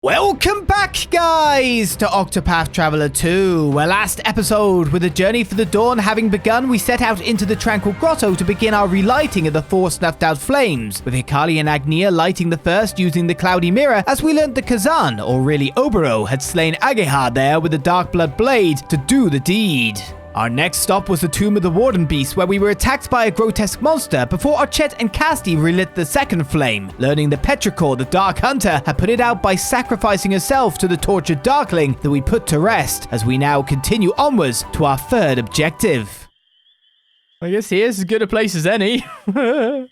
Welcome back, guys, to Octopath Traveler 2, where last episode, with the journey for the dawn having begun, we set out into the Tranquil Grotto to begin our relighting of the 4 snuffed-out flames, with Hikari and Agnia lighting the first using the Cloudy Mirror, as we learned that Kazan, or really Obero, had slain Agehar there with the Dark Blood Blade to do the deed. Our next stop was the Tomb of the Warden Beast, where we were attacked by a grotesque monster before Archet and Casti relit the second flame, learning that Petrichor, the Dark Hunter, had put it out by sacrificing herself to the tortured Darkling that we put to rest, as we now continue onwards to our third objective. I guess here's as good a place as any. The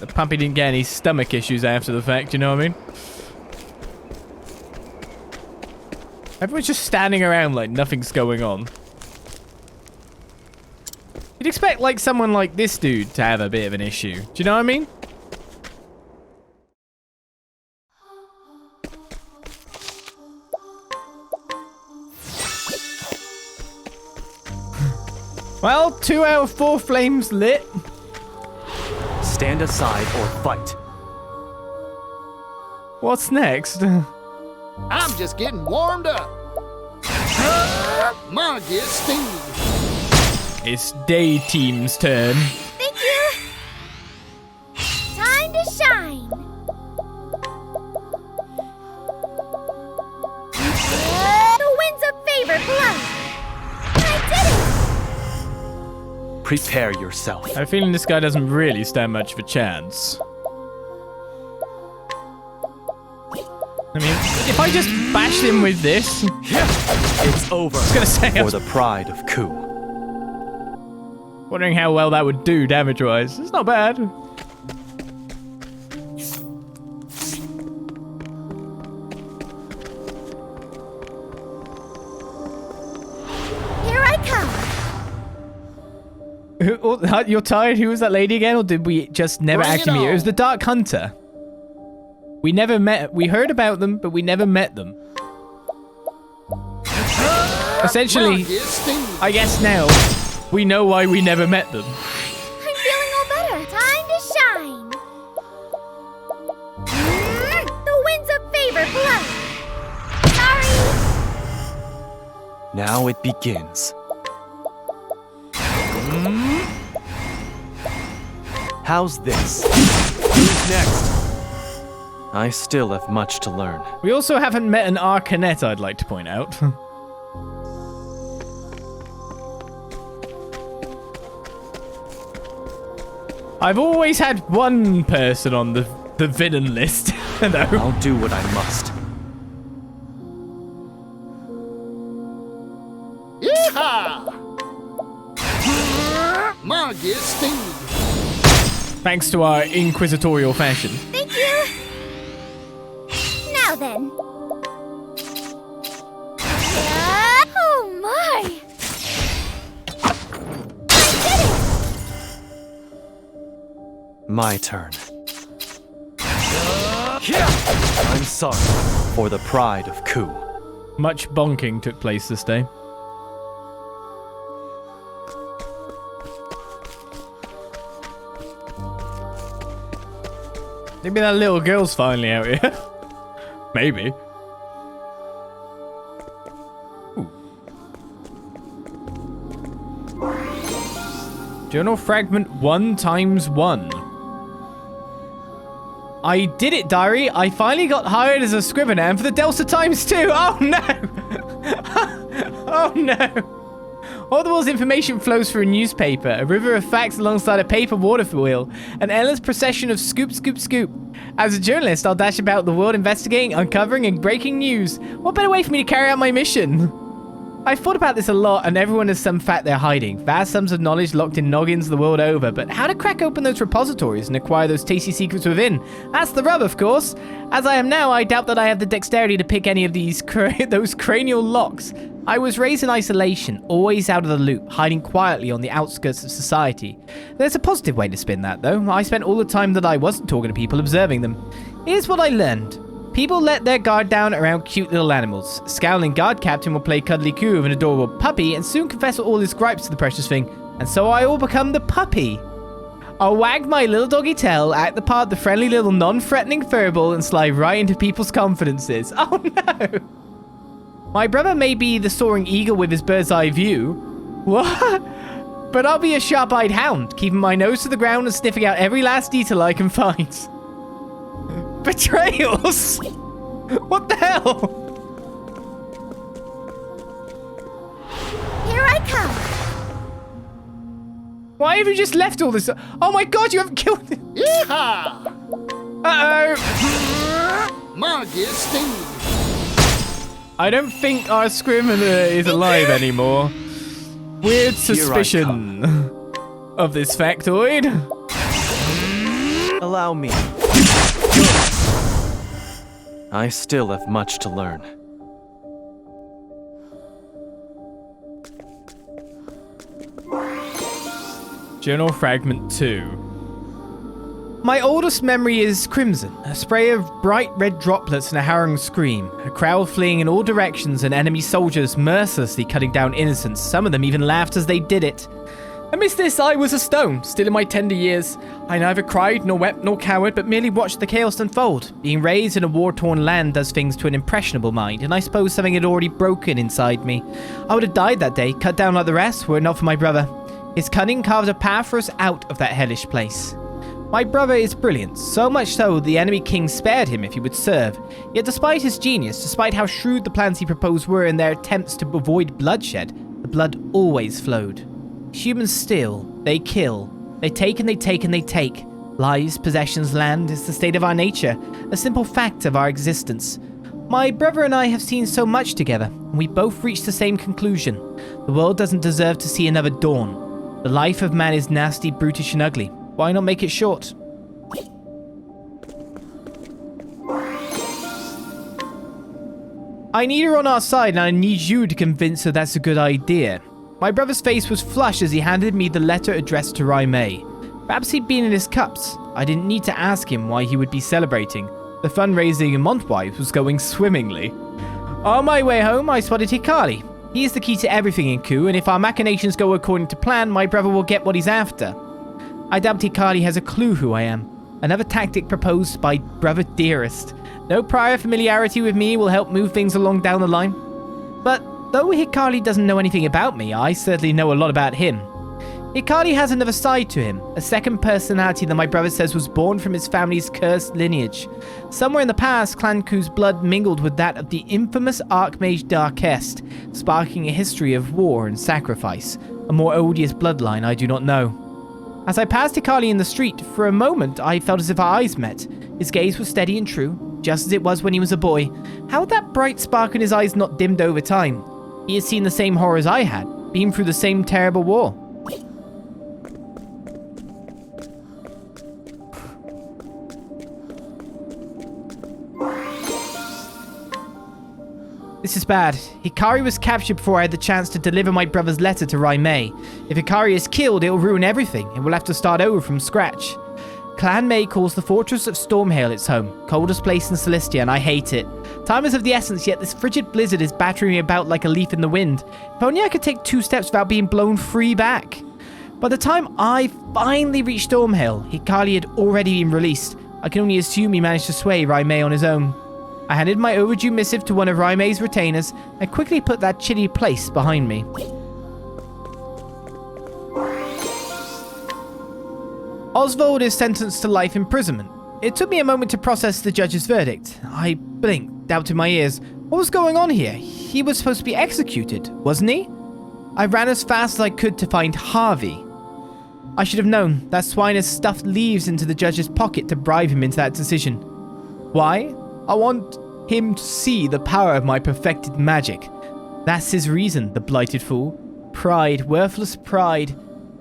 puppy didn't get any stomach issues after the fact, you know what I mean? Everyone's just standing around like nothing's going on. You'd expect like someone like this dude to have a bit of an issue. Do you know what I mean? Well, 2 out of 4 flames lit. Stand aside or fight. What's next? I'm just getting warmed up. Margit Steve. It's Day Team's turn. Thank you. Time to shine. The winds of favor blow. I did it. Prepare yourself. I have a feeling this guy doesn't really stand much of a chance. I mean, if I just bashed him with this... It's over. I was gonna say... For the pride of Ku. Wondering how well that would do damage-wise. It's not bad. Here I come. You're tired? Who was that lady again? Or did we just never Bring actually it meet her? It was on. the Dark Hunter. We never met... We heard about them, but we never met them. Essentially, Margit Steve. I guess now, we know why we never met them. I'm feeling all better. Time to shine. The winds of favor blow. Sorry. Now it begins. How's this? Who's next? I still have much to learn. We also haven't met an Arcanet, I'd like to point out. I've always had one person on the villain list. No. I'll do what I must. Yeehaw! Margit Steve. Thanks to our inquisitorial fashion. Thank you. Now then. Oh my! I did it! My turn. I'm sorry for the pride of Ku. Much bonking took place this day. Maybe that little girl's finally out here. Maybe. Ooh. Journal fragment 1 times 1. I did it, diary. I finally got hired as a scrivener and for the Delta Times too. Oh no! Oh no! All the world's information flows through a newspaper, a river of facts alongside a paper water wheel, an endless procession of scoop, scoop, scoop. As a journalist, I'll dash about the world investigating, uncovering, and breaking news. What better way for me to carry out my mission? I've thought about this a lot, and everyone has some fact they're hiding. Vast sums of knowledge locked in noggins the world over, but how to crack open those repositories and acquire those tasty secrets within? That's the rub, of course. As I am now, I doubt that I have the dexterity to pick any of these those cranial locks. I was raised in isolation, always out of the loop, hiding quietly on the outskirts of society. There's a positive way to spin that, though. I spent all the time that I wasn't talking to people observing them. Here's what I learned. People let their guard down around cute little animals. Scowling guard captain will play cuddly coo of an adorable puppy and soon confess all his gripes to the precious thing. And so I all become the puppy. I'll wag my little doggy tail, act the part, the friendly little non-threatening furball, and slide right into people's confidences. Oh no! My brother may be the soaring eagle with his bird's eye view. What? But I'll be a sharp-eyed hound, keeping my nose to the ground and sniffing out every last detail I can find. Betrayals? What the hell? Here I come. Why have you just left all this? Oh my god, you haven't killed him. Yeehaw! Uh-oh. My get stingy. I don't think our scrivener is alive anymore. Weird suspicion of this factoid. Allow me. I still have much to learn. Journal Fragment 2. My oldest memory is crimson, a spray of bright red droplets and a harrowing scream, a crowd fleeing in all directions and enemy soldiers mercilessly cutting down innocents. Some of them even laughed as they did it. Amidst this, I was a stone, still in my tender years. I neither cried, nor wept, nor cowered, but merely watched the chaos unfold. Being raised in a war-torn land does things to an impressionable mind, and I suppose something had already broken inside me. I would have died that day, cut down like the rest, were it not for my brother. His cunning carved a path for us out of that hellish place. My brother is brilliant, so much so the enemy king spared him if he would serve. Yet despite his genius, despite how shrewd the plans he proposed were in their attempts to avoid bloodshed, the blood always flowed. Humans steal, they kill, they take and they take and they take. Lives, possessions, land is the state of our nature, a simple fact of our existence. My brother and I have seen so much together, and we both reached the same conclusion. The world doesn't deserve to see another dawn. The life of man is nasty, brutish, and ugly. Why not make it short? I need her on our side, and I need you to convince her that's a good idea. My brother's face was flushed as he handed me the letter addressed to Raimei. Perhaps he'd been in his cups. I didn't need to ask him why he would be celebrating. The fundraising in Montwise was going swimmingly. On my way home, I spotted Hikari. He is the key to everything in Ku, and if our machinations go according to plan, my brother will get what he's after. I doubt Hikari has a clue who I am. Another tactic proposed by Brother Dearest. No prior familiarity with me will help move things along down the line. But though Hikari doesn't know anything about me, I certainly know a lot about him. Hikari has another side to him, a second personality that my brother says was born from his family's cursed lineage. Somewhere in the past, Clan Ku's blood mingled with that of the infamous Archmage Darkest, sparking a history of war and sacrifice. A more odious bloodline I do not know. As I passed Hikari in the street, for a moment I felt as if our eyes met. His gaze was steady and true, just as it was when he was a boy. How had that bright spark in his eyes not dimmed over time? He had seen the same horrors I had, been through the same terrible war. This is bad. Hikari was captured before I had the chance to deliver my brother's letter to Raimei. If Hikari is killed, it will ruin everything, and we'll have to start over from scratch. Clan Mei calls the fortress of Stormhail its home, coldest place in Solistia, and I hate it. Time is of the essence, yet this frigid blizzard is battering me about like a leaf in the wind. If only I could take 2 steps without being blown free back. By the time I finally reached Stormhail, Hikari had already been released. I can only assume he managed to sway Raimei on his own. I handed my overdue missive to one of Raimei's retainers and quickly put that chilly place behind me. Oswald is sentenced to life imprisonment. It took me a moment to process the judge's verdict. I blinked, doubted my ears. What was going on here? He was supposed to be executed, wasn't he? I ran as fast as I could to find Harvey. I should have known. That swine has stuffed leaves into the judge's pocket to bribe him into that decision. Why? I want him to see the power of my perfected magic. That's his reason, the blighted fool. Pride, worthless pride.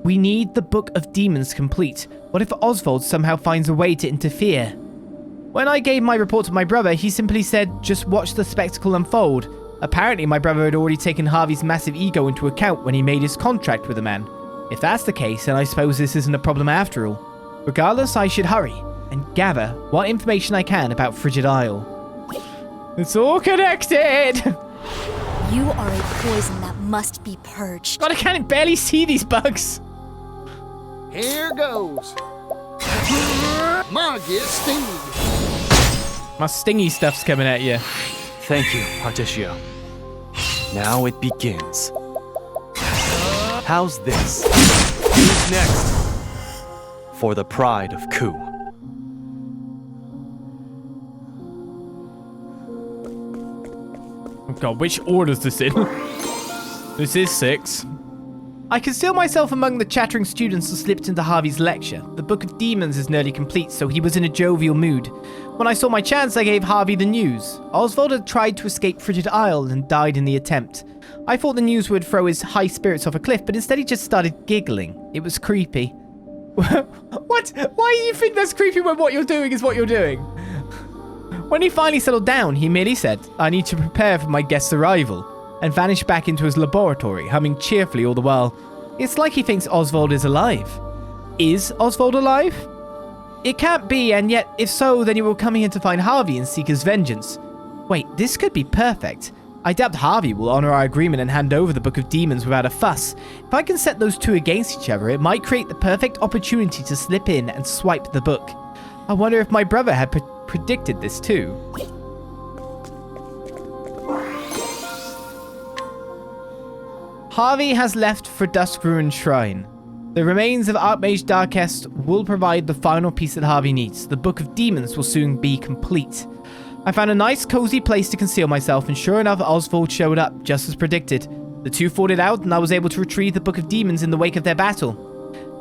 We need the Book of Demons complete. What if Oswald somehow finds a way to interfere? When I gave my report to my brother, he simply said, just watch the spectacle unfold. Apparently, my brother had already taken Harvey's massive ego into account when he made his contract with the man. If that's the case, then I suppose this isn't a problem after all. Regardless, I should hurry and gather what information I can about Frigid Isle. It's all connected! You are a poison that must be purged. God, I can't barely see these bugs. Here goes. Margit sting. My stingy stuff's coming at you. Thank you, Particio. Now it begins. How's this? Who's next? For the pride of Ku. Oh god, which order's this in? This is 6. I concealed myself among the chattering students and slipped into Harvey's lecture. The Book of Demons is nearly complete, so he was in a jovial mood. When I saw my chance, I gave Harvey the news. Oswald had tried to escape Frigid Isle and died in the attempt. I thought the news would throw his high spirits off a cliff, but instead he just started giggling. It was creepy. What? Why do you think that's creepy when what you're doing is what you're doing? When he finally settled down, he merely said, "I need to prepare for my guest's arrival," and vanished back into his laboratory, humming cheerfully all the while. It's like he thinks Oswald is alive. Is Oswald alive? It can't be, and yet, if so, then he will come here to find Harvey and seek his vengeance. Wait, this could be perfect. I doubt Harvey will honor our agreement and hand over the Book of Demons without a fuss. If I can set those two against each other, it might create the perfect opportunity to slip in and swipe the book. I wonder if my brother had predicted this too. Harvey has left for Dusk Ruin Shrine. The remains of Archmage Darkest will provide the final piece that Harvey needs. The Book of Demons will soon be complete. I found a nice cozy place to conceal myself, and sure enough, Oswald showed up, just as predicted. The two fought it out, and I was able to retrieve the Book of Demons in the wake of their battle.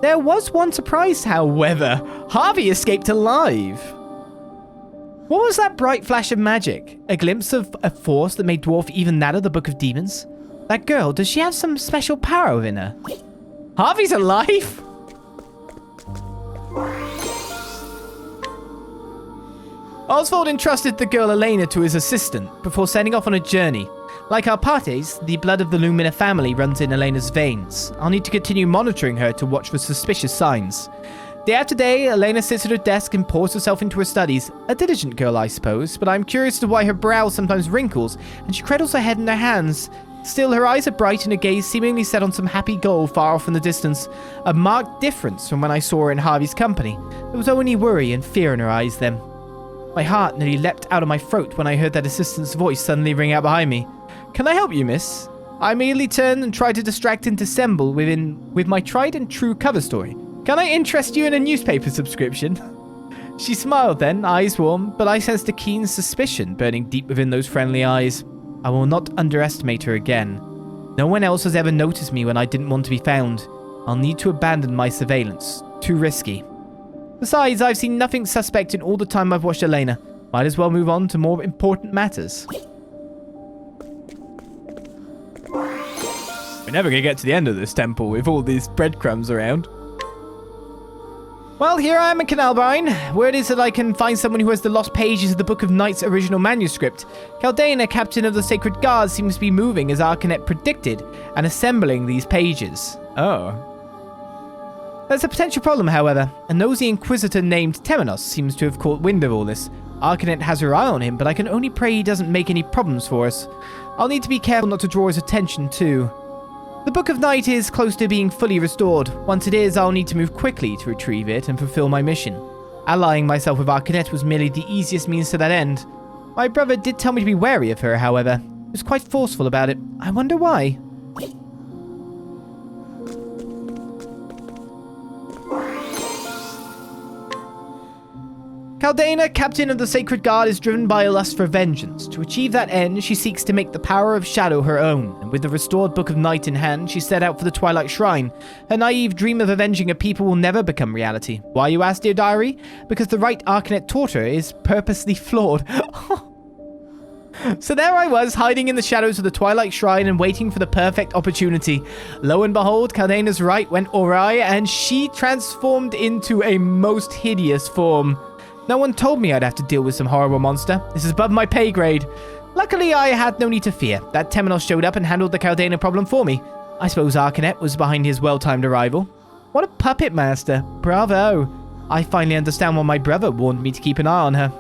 There was one surprise, however. Harvey escaped alive. What was that bright flash of magic? A glimpse of a force that may dwarf even that of the Book of Demons? That girl, does she have some special power within her? Harvey's alive? Oswald entrusted the girl Elena to his assistant before setting off on a journey. Like our parties, the blood of the Lumina family runs in Elena's veins. I'll need to continue monitoring her to watch for suspicious signs. Day after day, Elena sits at her desk and pours herself into her studies. A diligent girl, I suppose, but I'm curious as to why her brow sometimes wrinkles and she cradles her head in her hands. Still, her eyes are bright and her gaze seemingly set on some happy goal far off in the distance. A marked difference from when I saw her in Harvey's company. There was only worry and fear in her eyes then. My heart nearly leapt out of my throat when I heard that assistant's voice suddenly ring out behind me. "Can I help you, miss?" I immediately turned and tried to distract and dissemble with my tried and true cover story. "Can I interest you in a newspaper subscription?" She smiled then, eyes warm, but I sensed a keen suspicion burning deep within those friendly eyes. I will not underestimate her again. No one else has ever noticed me when I didn't want to be found. I'll need to abandon my surveillance. Too risky. Besides, I've seen nothing suspect in all the time I've watched Elena. Might as well move on to more important matters. We're never going to get to the end of this temple with all these breadcrumbs around. Well, here I am in Canalbrine. Word is that I can find someone who has the lost pages of the Book of Knight's original manuscript. Caldana, captain of the Sacred Guard, seems to be moving as Arcanet predicted and assembling these pages. Oh. There's a potential problem, however. A nosy inquisitor named Temenos seems to have caught wind of all this. Arcanet has her eye on him, but I can only pray he doesn't make any problems for us. I'll need to be careful not to draw his attention, too. The Book of Night is close to being fully restored. Once it is, I'll need to move quickly to retrieve it and fulfill my mission. Allying myself with Arcanet was merely the easiest means to that end. My brother did tell me to be wary of her, however. He was quite forceful about it. I wonder why. Caldana, captain of the Sacred Guard, is driven by a lust for vengeance. To achieve that end, she seeks to make the power of shadow her own, and with the restored Book of Night in hand, she set out for the Twilight Shrine. Her naive dream of avenging a people will never become reality. Why, you ask, dear diary? Because the right Arcanet taught her is purposely flawed. So there I was, hiding in the shadows of the Twilight Shrine and waiting for the perfect opportunity. Lo and behold, Caldana's right went awry, and she transformed into a most hideous form. No one told me I'd have to deal with some horrible monster. This is above my pay grade. Luckily, I had no need to fear. That Temenos showed up and handled the Caldana problem for me. I suppose Arcanet was behind his well-timed arrival. What a puppet master. Bravo. I finally understand why my brother warned me to keep an eye on her.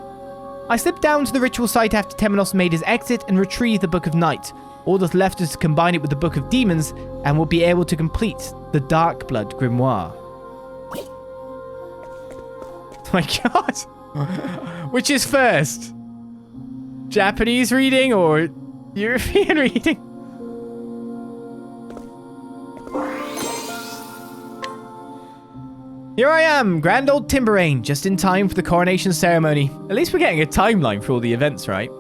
I slipped down to the ritual site after Temenos made his exit and retrieved the Book of Night. All that's left is to combine it with the Book of Demons, and we'll be able to complete the Dark Blood Grimoire. Oh my god. Which is first? Japanese reading or European reading? Here I am, grand old Timberane, just in time for the coronation ceremony. At least we're getting a timeline for all the events, right?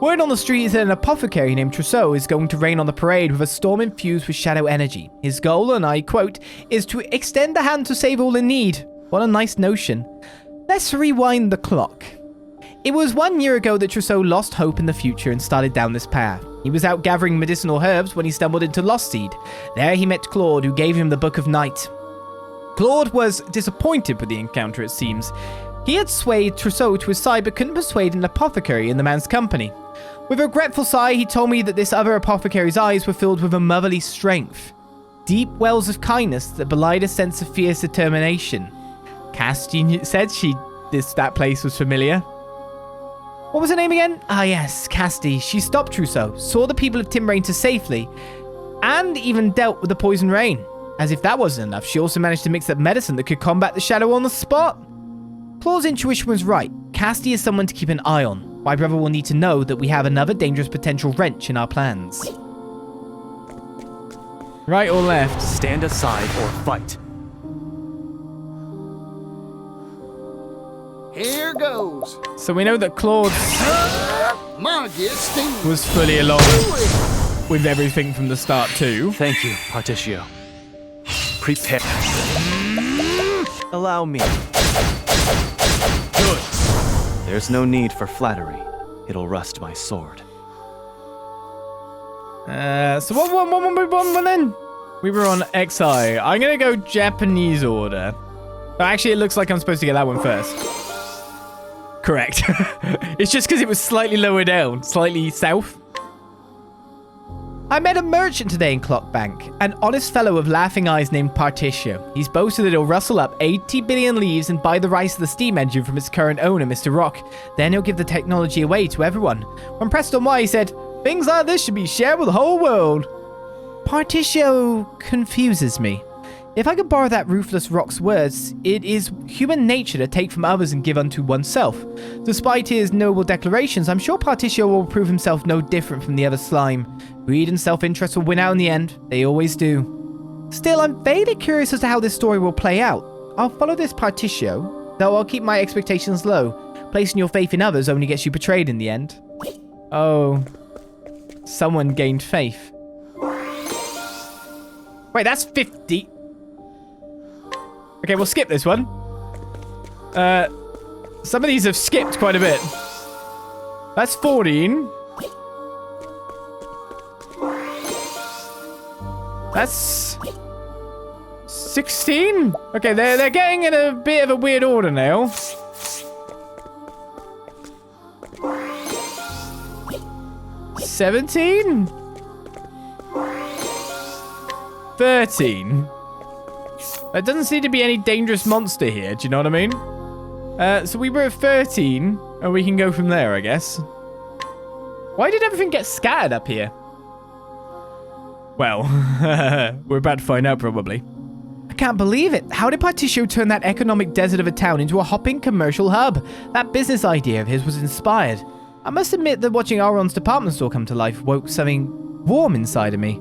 Word on the street is that an apothecary named Trousseau is going to rain on the parade with a storm infused with shadow energy. His goal, and I quote, is to extend a hand to save all in need. What a nice notion. Let's rewind the clock. It was 1 year ago that Trousseau lost hope in the future and started down this path. He was out gathering medicinal herbs when he stumbled into Lost Seed. There he met Claude, who gave him the Book of Night. Claude was disappointed with the encounter, it seems. He had swayed Trousseau to his side but couldn't persuade an apothecary in the man's company. With a regretful sigh, he told me that this other apothecary's eyes were filled with a motherly strength. Deep wells of kindness that belied a sense of fierce determination. Casti said that place was familiar. What was her name again? Ah yes, Casti. She stopped Trousseau, saw the people of Timberane to safely, and even dealt with the poison rain. As if that wasn't enough, she also managed to mix up medicine that could combat the shadow on the spot. Claude's intuition was right. Casti is someone to keep an eye on. My brother will need to know that we have another dangerous potential wrench in our plans. Right or left? Stand aside or fight. Here goes. So we know that Claude Margit Sting. was fully along with everything from the start too. Thank you, Particio. Prepare. Allow me. Good. There's no need for flattery. It'll rust my sword. So what one then? We were on XI. I'm gonna go Japanese order. Oh, actually, it looks like I'm supposed to get that one first. Correct. It's just because it was slightly lower down, slightly south. I met a merchant today in Clockbank, an honest fellow with laughing eyes named Particio. He's boasted that he'll rustle up 80 billion leaves and buy the rights to the steam engine from its current owner, Mr. Rock. Then he'll give the technology away to everyone. When pressed on why, he said, "Things like this should be shared with the whole world." Particio confuses me. If I could borrow that ruthless Rock's words, it is human nature to take from others and give unto oneself. Despite his noble declarations, I'm sure Particio will prove himself no different from the other slime. Greed and self-interest will win out in the end. They always do. Still, I'm vaguely curious as to how this story will play out. I'll follow this Particio, though I'll keep my expectations low. Placing your faith in others only gets you betrayed in the end. Oh. Someone gained faith. Wait, that's 50. Okay, we'll skip this one. Some of these have skipped quite a bit. That's 14. That's 16. Okay, they're getting in a bit of a weird order now. $17. 13. There doesn't seem to be any dangerous monster here, do you know what I mean? So we were at 13, and we can go from there, I guess. Why did everything get scattered up here? Well, we're about to find out, probably. I can't believe it. How did Particio turn that economic desert of a town into a hopping commercial hub? That business idea of his was inspired. I must admit that watching Auron's department store come to life woke something warm inside of me.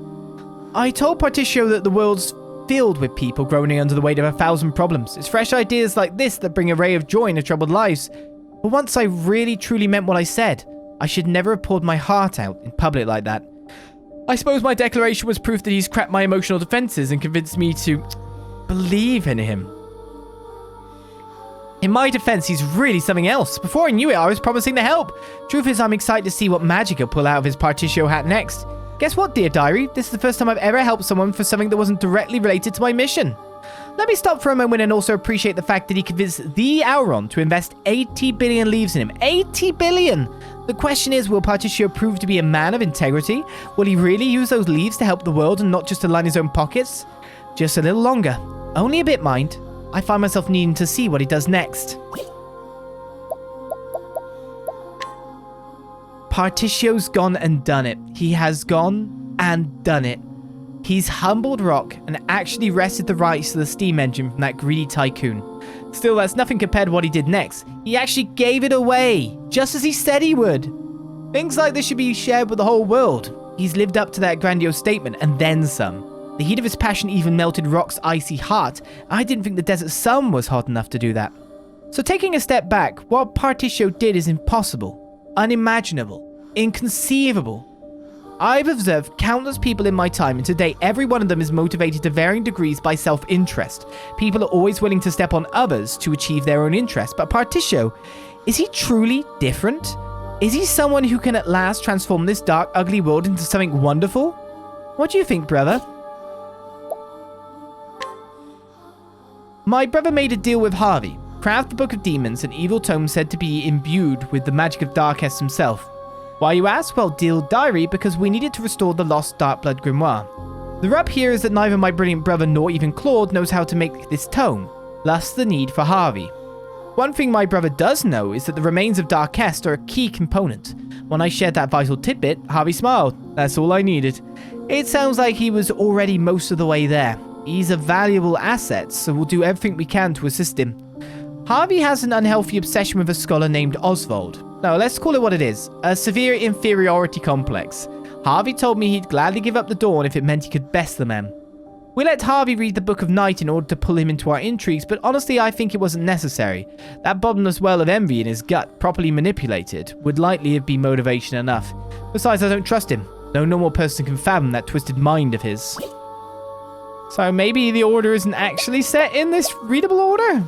I told Particio that the world's filled with people groaning under the weight of 1,000 problems. It's fresh ideas like this that bring a ray of joy into troubled lives. But once I really truly meant what I said, I should never have poured my heart out in public like that. I suppose my declaration was proof that he's cracked my emotional defenses and convinced me to believe in him. In my defense, he's really something else. Before I knew it, I was promising to help. Truth is, I'm excited to see what magic he'll pull out of his Particio hat next. Guess what, dear diary? This is the first time I've ever helped someone for something that wasn't directly related to my mission. Let me stop for a moment and also appreciate the fact that he convinced the Auron to invest 80 billion leaves in him. 80 billion! The question is, will Particio prove to be a man of integrity? Will he really use those leaves to help the world and not just to line his own pockets? Just a little longer. Only a bit, mind. I find myself needing to see what he does next. Particio's gone and done it. He has gone and done it. He's humbled Rock and actually wrested the rights to the steam engine from that greedy tycoon. Still, that's nothing compared to what he did next. He actually gave it away, just as he said he would. Things like this should be shared with the whole world. He's lived up to that grandiose statement, and then some. The heat of his passion even melted Rock's icy heart. I didn't think the desert sun was hot enough to do that. So taking a step back, what Particio did is impossible, unimaginable, inconceivable. I've observed countless people in my time, and today every one of them is motivated to varying degrees by self-interest. People are always willing to step on others to achieve their own interest, but Particio, is he truly different? Is he someone who can at last transform this dark, ugly world into something wonderful? What do you think, brother? My brother made a deal with Harvey. Craft the Book of Demons, an evil tome said to be imbued with the magic of Darkest himself. Why, you ask? Well, deal diary, because we needed to restore the lost Darkblood grimoire. The rub here is that neither my brilliant brother nor even Claude knows how to make this tome, thus the need for Harvey. One thing my brother does know is that the remains of Darkest are a key component. When I shared that vital tidbit, Harvey smiled. That's all I needed. It sounds like he was already most of the way there. He's a valuable asset, so we'll do everything we can to assist him. Harvey has an unhealthy obsession with a scholar named Oswald. No, let's call it what it is. A severe inferiority complex. Harvey told me he'd gladly give up the Dawn if it meant he could best the man. We let Harvey read the Book of Night in order to pull him into our intrigues, but honestly I think it wasn't necessary. That bottomless well of envy in his gut, properly manipulated, would likely be motivation enough. Besides, I don't trust him. No normal person can fathom that twisted mind of his. So maybe the order isn't actually set in this readable order?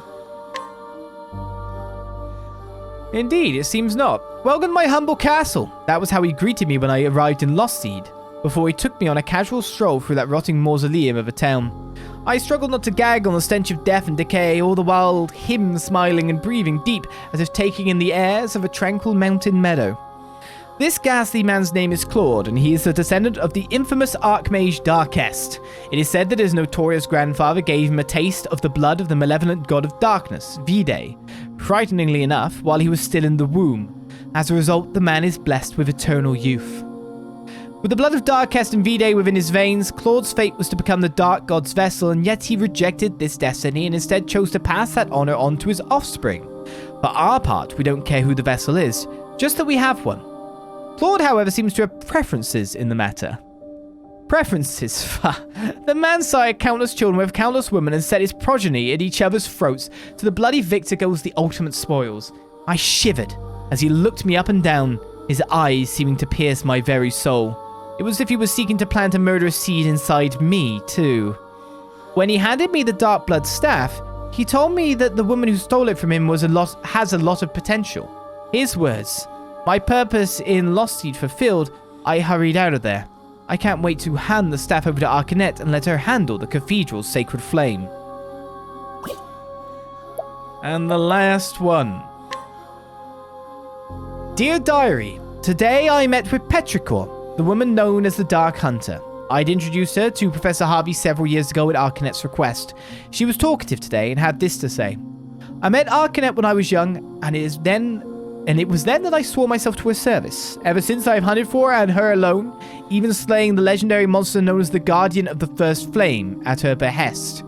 Indeed, it seems not. Welcome to my humble castle. That was how he greeted me when I arrived in Lostseed, before he took me on a casual stroll through that rotting mausoleum of a town. I struggled not to gag on the stench of death and decay, all the while him smiling and breathing deep, as if taking in the airs of a tranquil mountain meadow. This ghastly man's name is Claude, and he is a descendant of the infamous Archmage Darkest. It is said that his notorious grandfather gave him a taste of the blood of the malevolent god of darkness, Vide, frighteningly enough, while he was still in the womb. As a result, the man is blessed with eternal youth. With the blood of Darkest and Vide within his veins, Claude's fate was to become the Dark God's vessel, and yet he rejected this destiny and instead chose to pass that honor on to his offspring. For our part, we don't care who the vessel is, just that we have one. Claude, however, seems to have preferences in the matter. Preferences? The man sired countless children with countless women and set his progeny at each other's throats, to the bloody victor goes the ultimate spoils. I shivered as he looked me up and down, his eyes seeming to pierce my very soul. It was as if he was seeking to plant a murderous seed inside me, too. When he handed me the Darkblood staff, he told me that the woman who stole it from him has a lot of potential. His words. My purpose in Lostseed fulfilled, I hurried out of there. I can't wait to hand the staff over to Arcanette and let her handle the cathedral's sacred flame. And the last one. Dear Diary, today I met with Petrichor, the woman known as the Dark Hunter. I'd introduced her to Professor Harvey several years ago at Arcanette's request. She was talkative today and had this to say. I met Arcanette when I was young, and it was then that I swore myself to her service. Ever since I have hunted for her and her alone, even slaying the legendary monster known as the Guardian of the First Flame at her behest.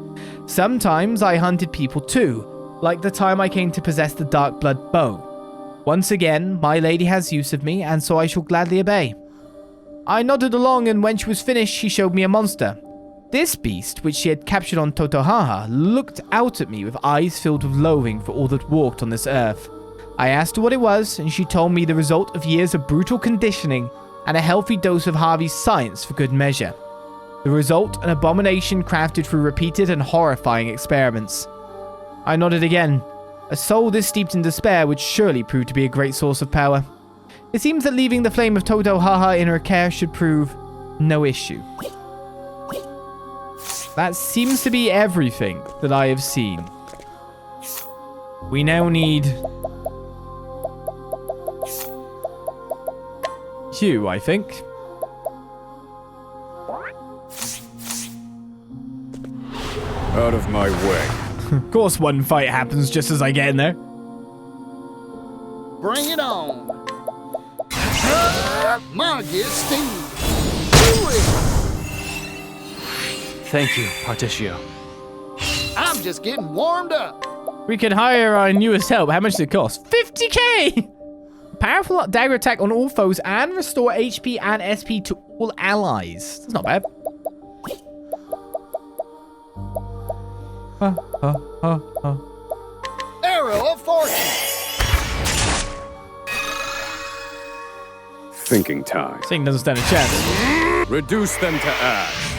Sometimes I hunted people too, like the time I came to possess the Darkblood bow. Once again, my lady has use of me, and so I shall gladly obey. I nodded along, and when she was finished, she showed me a monster. This beast, which she had captured on Totohaha, looked out at me with eyes filled with loathing for all that walked on this earth. I asked her what it was, and she told me the result of years of brutal conditioning and a healthy dose of Harvey's science for good measure. The result, an abomination crafted through repeated and horrifying experiments. I nodded again. A soul this steeped in despair would surely prove to be a great source of power. It seems that leaving the flame of Totohaha in her care should prove no issue. That seems to be everything that I have seen. We now need you, I think. Out of my way. Of course one fight happens just as I get in there. Bring it on. Margit Sting. Do it. Thank you, Particio. I'm just getting warmed up. We could hire our newest help. How much does it cost? 50k! Powerful dagger attack on all foes and restore HP and SP to all allies. That's not bad. Arrow of fortune. Thinking time. Sing doesn't stand a chance. Reduce them to ash.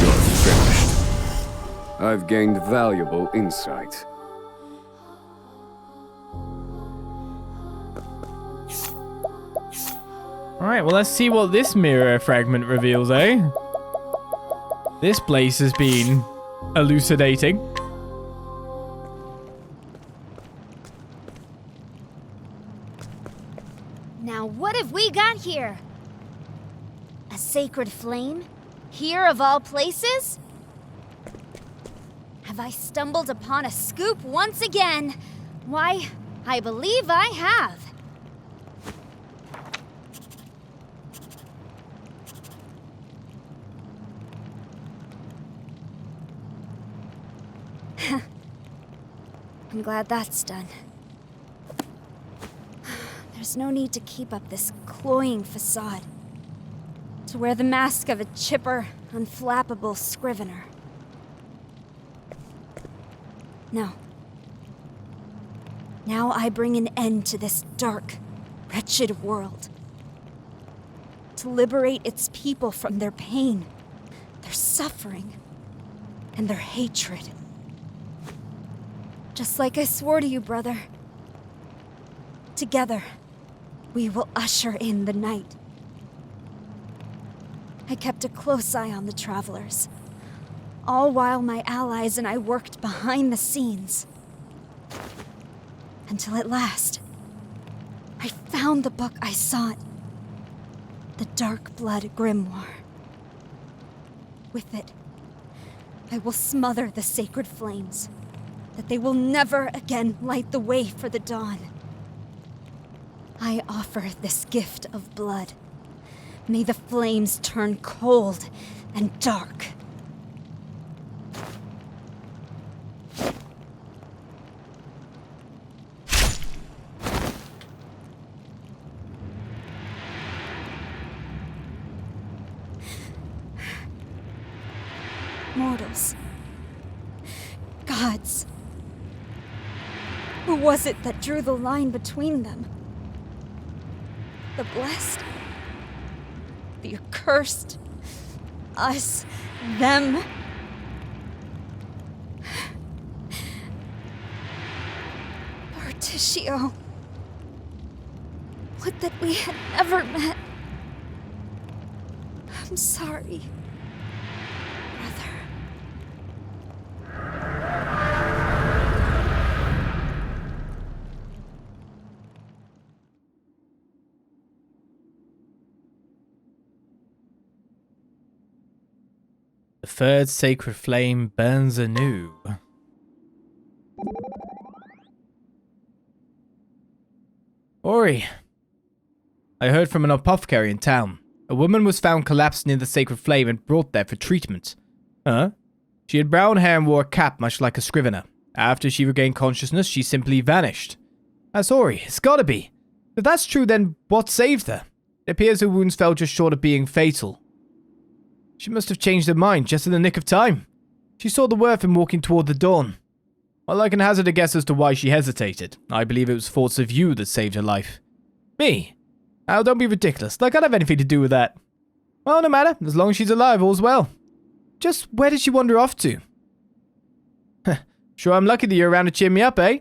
You're finished. I've gained valuable insight. Alright, well, let's see what this mirror fragment reveals, eh? This place has been elucidating. Now what have we got here? A sacred flame? Here of all places? Have I stumbled upon a scoop once again? Why, I believe I have. I'm glad that's done. There's no need to keep up this cloying facade. To wear the mask of a chipper, unflappable scrivener. No. Now I bring an end to this dark, wretched world. To liberate its people from their pain, their suffering, and their hatred. Just like I swore to you, brother. Together, we will usher in the night. I kept a close eye on the travelers, all while my allies and I worked behind the scenes. Until at last, I found the book I sought. The Dark Blood Grimoire. With it, I will smother the sacred flames, that they will never again light the way for the dawn. I offer this gift of blood. May the flames turn cold and dark. Mortals. Gods. Who was it that drew the line between them? The blessed? The accursed? Us? Them? Berticio. Would that we had never met. I'm sorry. The third sacred flame burns anew. Ori, I heard from an apothecary in town. A woman was found collapsed near the sacred flame and brought there for treatment. Huh? She had brown hair and wore a cap much like a scrivener. After she regained consciousness, she simply vanished. That's Ori. It's gotta be. If that's true, then what saved her? It appears her wounds fell just short of being fatal. She must have changed her mind just in the nick of time. She saw the worth in walking toward the dawn. While I can hazard a guess as to why she hesitated, I believe it was thoughts of you that saved her life. Me? Oh, don't be ridiculous. Like I don't have anything to do with that. Well, no matter. As long as she's alive, all's well. Just where did she wander off to? Sure, I'm lucky that you're around to cheer me up, eh?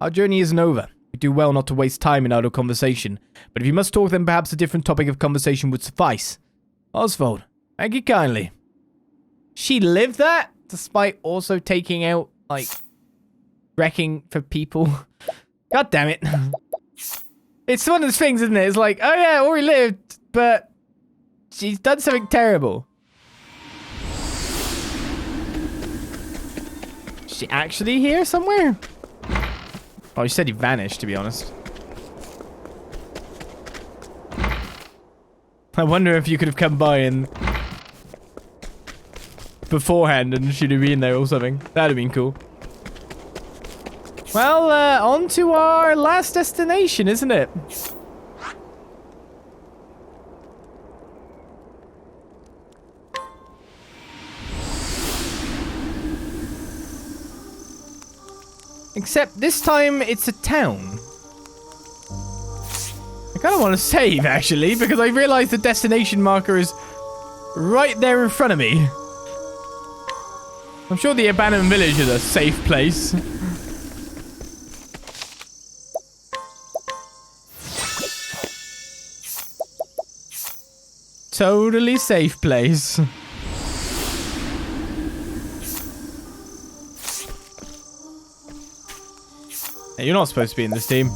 Our journey isn't over. We do well not to waste time in idle conversation. But if you must talk, then perhaps a different topic of conversation would suffice. Oswald. Thank you kindly. She lived that, despite also taking out, like, wrecking for people. God damn it. It's one of those things, isn't it? It's like, oh yeah, Ori lived, but she's done something terrible. Is she actually here somewhere? Oh, you said he vanished, to be honest. I wonder if you could have come by and beforehand and she'd have been there or something. That'd have been cool. Well, on to our last destination, isn't it? Except this time it's a town. I kind of want to save, actually, because I realized the destination marker is right there in front of me. I'm sure the abandoned village is a safe place. Totally safe place. Hey, you're not supposed to be in this team.